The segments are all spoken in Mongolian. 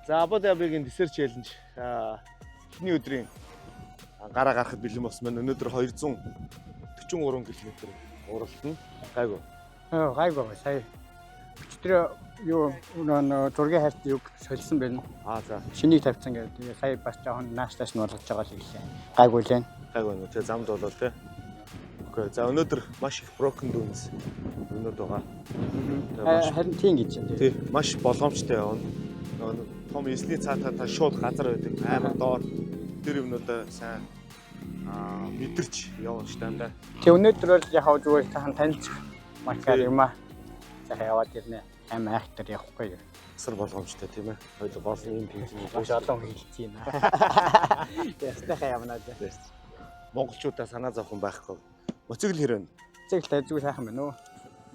За Абу Дабигийн десерт челленж эхний өдрийн гараа гарахад бэлэн болсон байна. Өнөөдөр 243 км уралдана. Гайгүй. Гайгүй сая. Өчтөр юу зургийн хайрт юг солисон байна. За. Шинийг тавьсан гэдэг. Сая бас жоохон нааштаас нь болгож байгаа л хэлээ. Гайгүй лээ. Гайгүй нөө тэ замд болоо тэ. Окей. За өнөөдөр маш их broken dunes өнөөдөр байгаа. Харин тийм гэж байна. Тий, маш болгоомжтой явна. Том эсний цаатаа та шууд газар байдаг. Амар доор тэр юмнуудаа сайн мэдэрч явна ш тандаа. Тэг өнөөдөр бол яг зүгээр тахан таньж маркаар юм аа. За яваад ирнэ. Амар айхтар явахгүй. Асар болгоомжтой тийм ээ. Хоёул гол юм тэмцээн маш олон хэлж байна. Ястахаа явнаа дээ. Монголчуудаа санаа зовхон байхгүй. Моцикл хэрэг. Моцикл тайзгүй сайхан байна уу?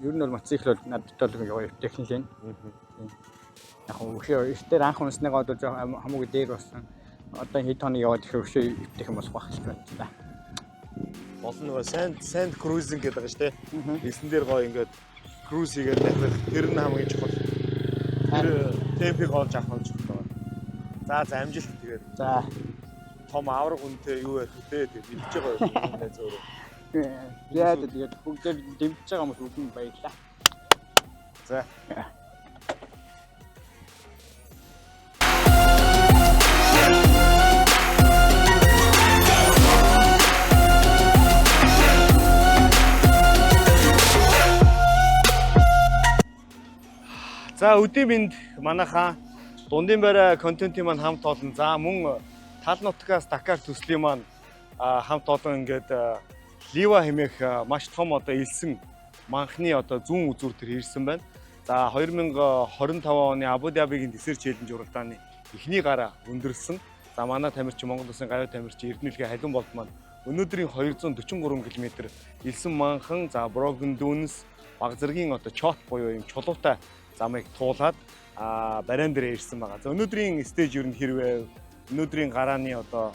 Ер нь бол моцикл бол надад бол техник юм. Яг өшөө ихтэй анх унсныгаа одоо хамаагүй дээр болсон. Одоо хэд хоног яваад их өшөө өвтөх юм болох байх шүү дээ. Олон нөгөө sand cruising гэдэг байгаа шүү дээ. Эсэн дээр гоё ингээд cruise хийгээд дахиад тэр нь хамгийн чухал. Тэр темпийг олж авах нь чухал байна. За амжилт тэгээд. За том авраг үнэтэй юу байх вэ? Тэгээд мэдчихэж байгаа юм байна зөөрөө. Яа тэгээд бүгд дэмжиж байгаа хүмүүс бүгд баярлаа. За. За өдөө бинд манайхаа дундын байраа контентын маань хамт олон. За мөн тал нутгаас Дакар төслийн маань хамт олон ингээд Лива хэмээх маш том одоо элсэн манхны одоо зүүн үзүүр төр ирсэн байна. За 2025 оны Абу Дабигийн десерт челленж уралдааны эхний гараа өндөрлсөн. За манай тамирчин Монгол Улсын гавь тамирчин Эрдэнэлгийн Халиун болд маань өнөөдрийн 243 км элсэн манхан за broken dunes баг зэргийн одоо чот буюу юм чулуутай замыг туулаад бариан дээр ирсэн байгаа. За өнөөдрийн стейж ер нь хэрвээ өнөөдрийн гарааны одоо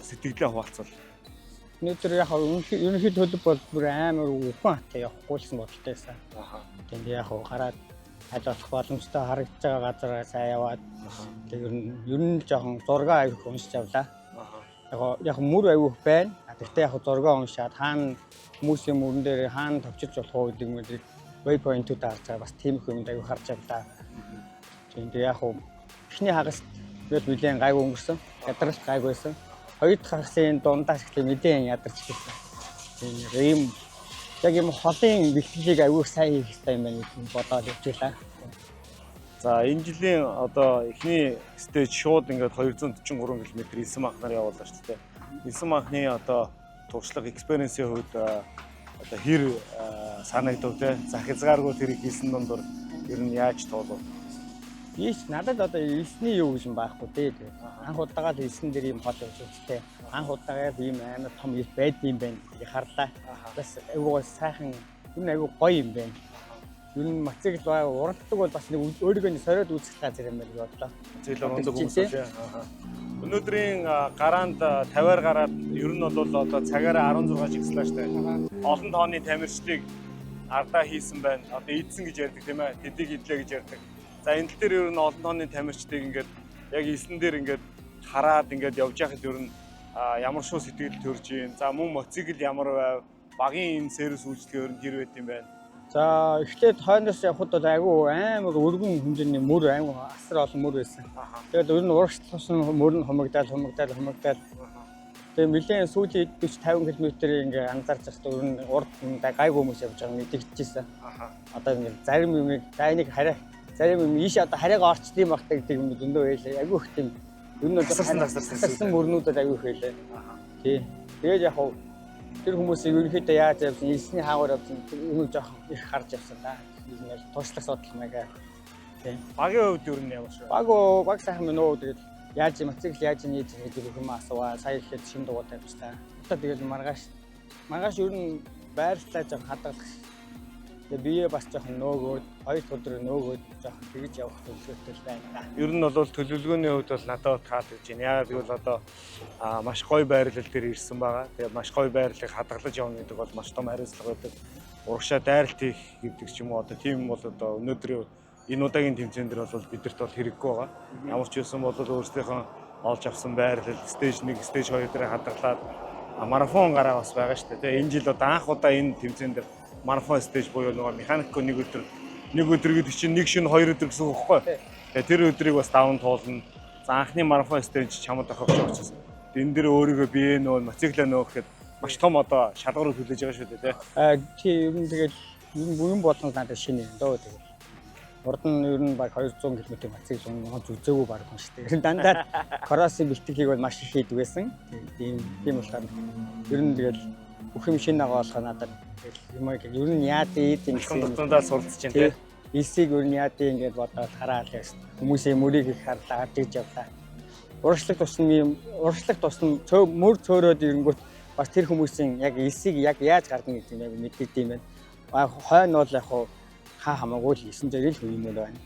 сэтгэлээ хуваалцвал. Өнөөдөр яг ерөнхий төлөв бол бүр амар ухаан хатаа явахгүйсэн бодолтойсэн. Тэгээд яг гараад хажуулах боломжтой харагдаж байгаа газараа сайн яваад ер нь жоохон зураг авих уншиж явлаа. Яг мөр авих байна. Гэхдээ яг зураг уншаад хаана хүмүүсийн мөрөн дээр хаана товчилж болох уу гэдэг мэдрийг waypoint-ууд харж байгаа бас тийм их юм аяг харж авлаа. Тэгээд яг эхний хагас нэлээд гайгүй өнгөрсөн. Ядарч гайгүйсэн. Хоёр дахь хагасын дундаас ихлэ мэдэн ядарч ирсэн. Тийм яг юм холын бэлтгэлийг аягүй сайн хийх хэрэгтэй юм байна гэж бодоод явчихлаа. За энэ жилийн одоо эхний стейж шууд ингээд 243 км элсэн манхнаар явууллаа шүү дээ. Элсэн манхны одоо туршлага экспириенсийн хувьд одоо хэр санагдав те зах хязгааргүй тэр хэлсэн дундор ер нь яаж тоолов? Ийш надад одоо элсний юу гэж юм байхгүй дээ. Анх удаага л элсэн дээр юм хол үзүүлтэй. Анх удаагаар ийм амар том ил байдсан юм байна гэж харлаа. Бас айгуу сайхан энэ айгуу гоё юм байна. Ер нь моцикл бай уралдаг бол бас нэг өөрийгөө сориод үзэх газар юм байна гэж бодлоо. Моцикл ундаг хүмүүс шүү. Өнөөдрийн гараанд 50-аар гараад ер нь бол одоо цагаараа 16 жигслаа штэ. Олон тооны тамирчдыг ардаа хийсэн байна. Одоо эдсэн гэж ярьдаг тийм ээ. Тэдийг идлээ гэж ярьдаг. За энэ тал дээр ер нь олон тооны тамирчдыг ингээд яг эсэн дээр ингээд хараад ингээд явж байхад ер нь ямар шоу сэтгэл төрж юм. За мөн моцикл ямар байв? Багийн энэ сервис үйлчлэгээ ер нь хэр байт юм байна? За эхлээд хойноос явхад бол айгүй амар өргөн хэмжээний мөр айгүй асар олон мөр байсан. Тэгээд ер нь урагшлах мөр нь хумагдаад. Тэгээд нэлээд сүүлийн 40-50 км ингээ анзаарч байхдаа ер нь урд гайгүй хүмүүс явж байгааг мэдчихсэн. Одоо ингээ зарим юм дайныг хараа зарим юм ийш одоо харайг орчдгийм багтаа гэдэг юм зөндөө байлаа. Айгүй их тийм ер нь тасарсан мөрнүүдэд айгүй их байлаа. Тий. Тэгээд яг тэр хүмүүсийг ерөнхийдөө яаж явсан, элсний хаагуур явсан юм жоохон их харж явсан да. Энэ бол туршлага судал маяг. Тийм. Багийн хувьд ер нь ямар шүү? Баг сайхан мөн үү тэгэл яаж моцикл яаж нээж гэдэг юм асууа. Сая ихэд шин дугаар тавьчихсан. Одоо тэгэл маргааш ер нь байрлалаа жоохон хадгалах. Тэгээ бие бас жоохон нөөгөөд, хоёр өдөр нөөгөөд жоохон тэгж явах төлөвлөлттэй байна. Ер нь бол төлөвлөгөөний хувьд бол надад таалагдж байна. Яагаад гэвэл одоо маш гоё байрлал дээр ирсэн байгаа. Тэгээ маш гоё байрлалыг хадгалж явна гэдэг бол маш том хариуцлага байдаг. Урагшаа дайралт хийх гэдэг ч юм уу одоо тийм бол одоо өнөөдрийн энэ удаагийн тэмцээн дээр бол бидэрт бол хэрэггүй байгаа. Ямар ч байсан бол өөрсдийнхөө олж авсан байрлал стейж 1, стейж 2 дээр хадгалаад марафон гараа бас байгаа шүү дээ. Энэ жил одоо анх удаа энэ тэмцээн дээр марафон стейж буюу нөгөө механикко нэг өдөр гэдэг чинь нэг шөнө 2 өдөр гэсэн үг байхгүй. Тэгээ тэр өдрийг бас даван туулна. За анхны марафон стейж чамд авах гэж байгаа учраас энэ дээр өөрийгөө бие нөө мотоциклаа нөө гэхэд маш том одоо шалгуур хүлээж байгаа шүү дээ. тий ер нь тэгэл юм болон надад шинэ юм дөө тэгэл. Урд нь ер нь баг 200 км мотоцикл зүзээгүй баг хүн шүү дээ. Дандаа кроссын бэлтгэлийг бол маш их хийдэг байсан. Тийм болохоор ер нь тэгэл бүх юм шинэ байгаа болохоор надад юм ер нь яад ийм дундаа суралцж чинь тий. Илсийг ер нь яад ингэж бодоод хараад хүмүүсийн мөрийг их харлаа гэж явлаа. Урагшлаг тусна мөр цөөрөөд ирэнгүүт бас тэр хүмүүсийн яг илсийг яг яаж гаргана гэдэг нь яг мэддэг юм байна. Хойно бол яг хаа хамаагүй л 9 зэрэг л юм байна.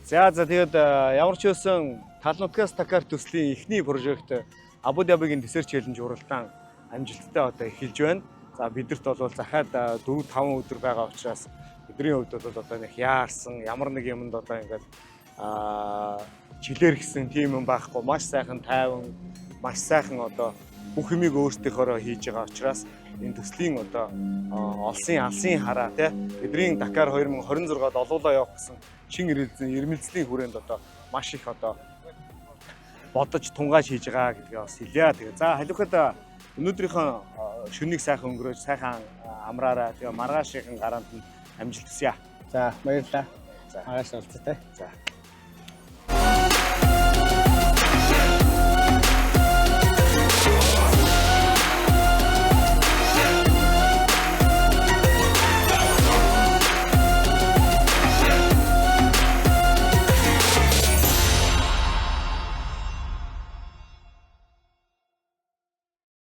За тэгээд ямар ч байсан Талнутгаас Дакар төслийн эхний прожект Абу Дабигийн Desert Challenge уралдаан амжилттай одоо эхэлж байна. За бидэрт бол захаад 4-5 өдөр байгаа учраас бидний хувьд бол одоо нэг яарсан ямар нэг юмд одоо ингээд чилэр гисэн тийм юм байхгүй. Маш сайхан тайван, маш сайхан одоо бүх юмыг өөрсдийнхөөрөө хийж байгаа учраас энэ төслийн одоо алсын хараа тий бидний Дакар 2026-д олуулаа явах гэсэн шин ирмэлцлийн хүрээнд одоо маш их одоо бодож тунгааж хийж байгаа гэдгээ бас хэлье. Тэгээ за халиухад өнөөдрийнхөө шөнөнийг сайхан өнгөрөөж сайхан амраараа тэгээ маргаашийн гараанд нь амжилт хүсье. За баярлалаа. За маргааш уулзъя. За